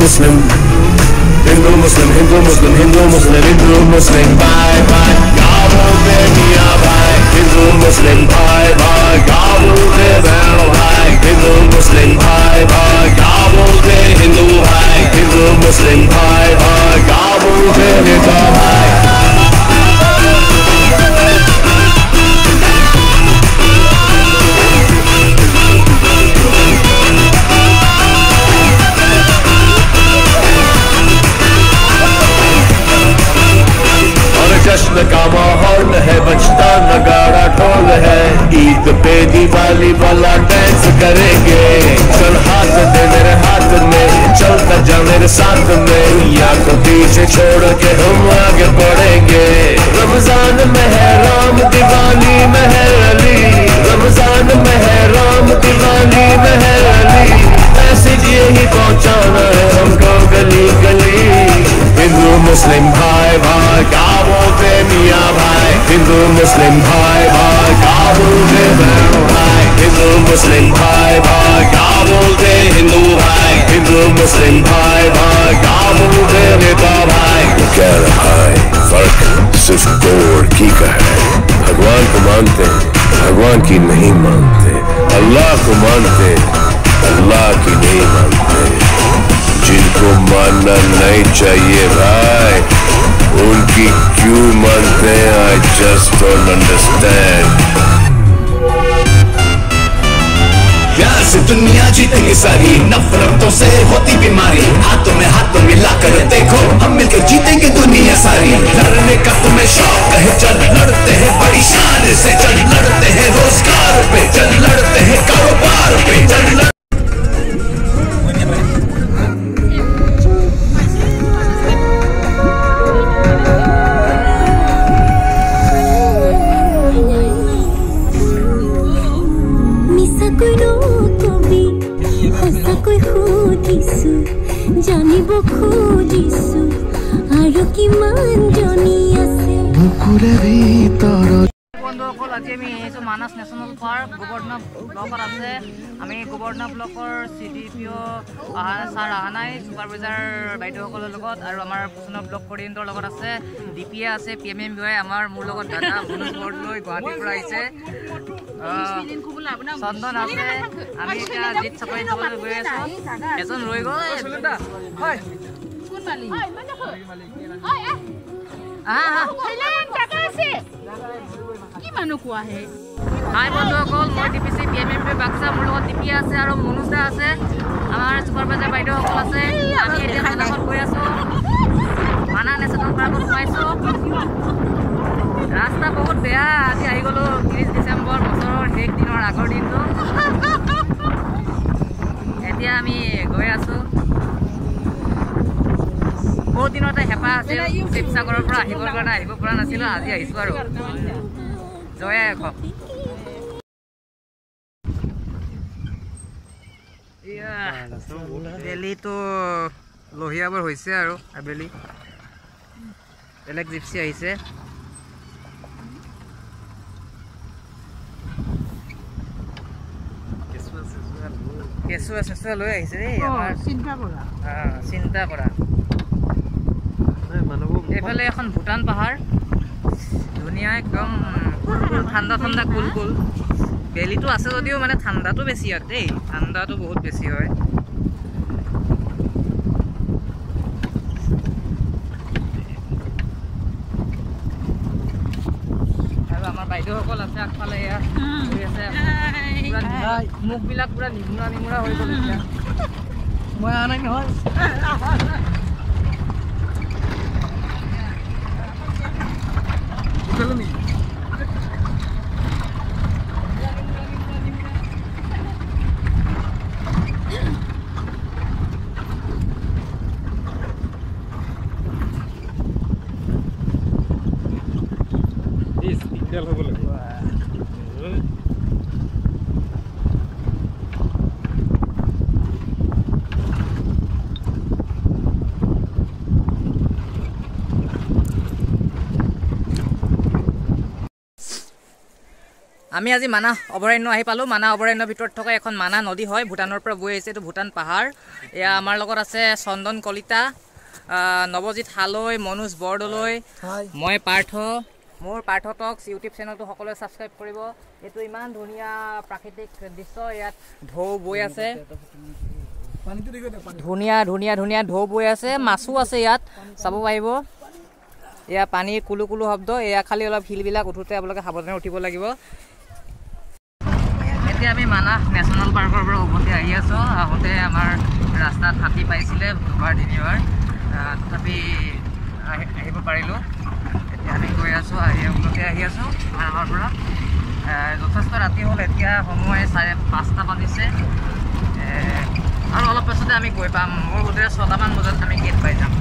Muslim. Hindu Muslim, Hindu Muslim, Hindu Muslim, Hindu Muslim, bye bye. क्या बोलते मियाँ भाई? Hindu Muslim, bye bye. क्या बोलते बहन भाई? Hindu Muslim, bye bye. क्या बोलते हिंदू भाई? Hindu Muslim, bye bye. क्या बोलते नेता भाई? जश्न का माहौल है, बजता नगाड़ा ढोल है। ईद पे दिवाली वाला डांस करेंगे। चल हाथ दे मेरे हाथ में, चलता जा मेरे साथ में। या को पीछे छोड़ के हम आगे बढ़ेंगे। रमजान में है राम, दिवाली में है अली। रमजान में है राम, दिवाली में है अली। मैसेज यही पहुंचाना है हमको गली गली। हिंदू मुस्लिम भाई भाई क्या बोलते मियाँ भाई? हिंदू मुस्लिम भाई भाई क्या बोलते बहन भाई? हिंदू मुस्लिम भाई भाई क्या बोलते हिंदू भाई? हिंदू मुस्लिम भाई भाई क्या बोलते नेता भाई? क्या भाई फर्क सिर्फ दो लड़की का है। भगवान को मानते, भगवान की नहीं मानते। अल्लाह को मानते, अल्लाह की नहीं मानते। जिनको मानना नहीं चाहिए भाई, उनकी क्यों मानते हैं? I just don't understand. प्यार से दुनिया जीतेंगे सारी, नफरतों से होती बीमारी। हाथों में हाथों मिलाकर देखो, हम मिलकर जीतेंगे दुनिया सारी। लड़ने का तुम्हें शौक है, चल लड़ते हैं बड़ी शान से। चल लड़ते हैं रोजगार पे, चल लड़ते हैं कारोबार पे, चल জানিব খুজিছো আৰু কিমান জনি আছে বুকুৰে ভিতৰত। বন্ধুসকল আজি আমি আহিছোঁ মানাস নেশ্যনেল পাৰ্ক গোবৰ্ধন ব্লকত আছে। আমি গোবৰ্ধন ব্লকৰ CDPO ছাৰ অহা নাই, ছুপাৰভাইজাৰ বাইদেউসকলৰ লগত আৰু আমাৰ পচন্দ ব্লক কোঅৰ্ডিনেটৰ লগত আছে। DPA আছে, PMMBY আমাৰ মোৰ লগত দাদা মনোজ বৰদলৈ গুৱাহাটীৰ পৰা আহিছে। চন্দন আছে। আমি এতিয়া জিত চাপাৰি যাবলৈ গৈ আছোঁ। এজন ৰৈ গ'ল। হাই বন্ধুসকল, মই DPC PMMBY বাক্সা, মোৰ লগত DPA আছে আৰু মনোজ দা আছে, আমাৰ ছুপাৰভাইজাৰ বাইদেউসকল আছে। আমি এতিয়া মানাসত গৈ আছোঁ। মানাস নেশ্যনেল পাৰ্কত সোমাইছোঁ। ৰাস্তা বহুত বেয়া। আজি আহি গ'লোঁ 30 ডিচেম্বৰ, বছৰৰ শেষ দিনৰ আগৰ দিনটো। এতিয়া আমি গৈ আছোঁ। বহুত দিনতে হেঁপাহ আছিল শিৱসাগৰৰ পৰা আহিবৰ কাৰণে, আহিব পৰা নাছিলোঁ। আজি আহিছোঁ আৰু জয় আইক। বেলিটো লহিয়াবৰ হৈছে আৰু আবেলি বেলেগ জিপচি আহিছে। কেঁচুৱা চেঁচুৱা লৈ আহিছে দেই, আমাৰ চিন্তা কৰা। এইফালে এখন ভূটান পাহাৰ, ধুনীয়া একদম কুল ঠাণ্ডা ঠাণ্ডা কুল কুল। বেলিটো আছে যদিও মানে ঠাণ্ডাটো বেছি হয় দেই, ঠাণ্ডাটো বহুত বেছি হয়। আৰু আমাৰ বাইদেউসকল আছে আগফালে, এয়া হৈ আছে। মুখবিলাক পুৰা নিমুৰা নিমুৰা হৈ গ'ল এতিয়া। মই অহা নাই নহয়। আমি আজি মানাহ অভয়াৰণ্য আহি পালোঁ। মানাহ অভয়াৰণ্যৰ ভিতৰত থকা এখন মানাহ নদী হয়, ভূটানৰ পৰা বৈ আহিছে। এইটো ভূটান পাহাৰ। এয়া আমাৰ লগত আছে চন্দন কলিতা, নৱজিৎ হালৈ, মনোজ বৰদলৈ, মই পাৰ্থ। মোৰ পাৰ্থ টক্স ইউটিউব চেনেলটো সকলোৱে ছাবস্ক্ৰাইব কৰিব। এইটো ইমান ধুনীয়া প্ৰাকৃতিক দৃশ্য। ইয়াত ঢৌ বৈ আছে, ধুনীয়া ধুনীয়া ধুনীয়া ঢৌ বৈ আছে, মাছো আছে ইয়াত, চাব পাৰিব। এয়া পানীৰ কুলু কুলু শব্দ। এয়া খালি অলপ শিলবিলাক উঠোঁতে আপোনালোকে সাৱধানে উঠিব লাগিব। এতিয়া আমি মানাহ নেশ্যনেল পাৰ্কৰ পৰা উভতি আহি আছোঁ। আহোঁতে আমাৰ ৰাস্তাত হাতী পাইছিলে দুবাৰ তিনিবাৰ, তথাপি আহিব পাৰিলোঁ। এতিয়া আমি গৈ আছোঁ, উভতি আহি আছোঁ মানাহৰ পৰা। যথেষ্ট ৰাতি হ'ল, এতিয়া সময় 5:30 বাজিছে। আৰু অলপ পাছতে আমি গৈ পাম। মোৰ বোধেৰে 6টামান বজাত আমি গেট পাই যাম।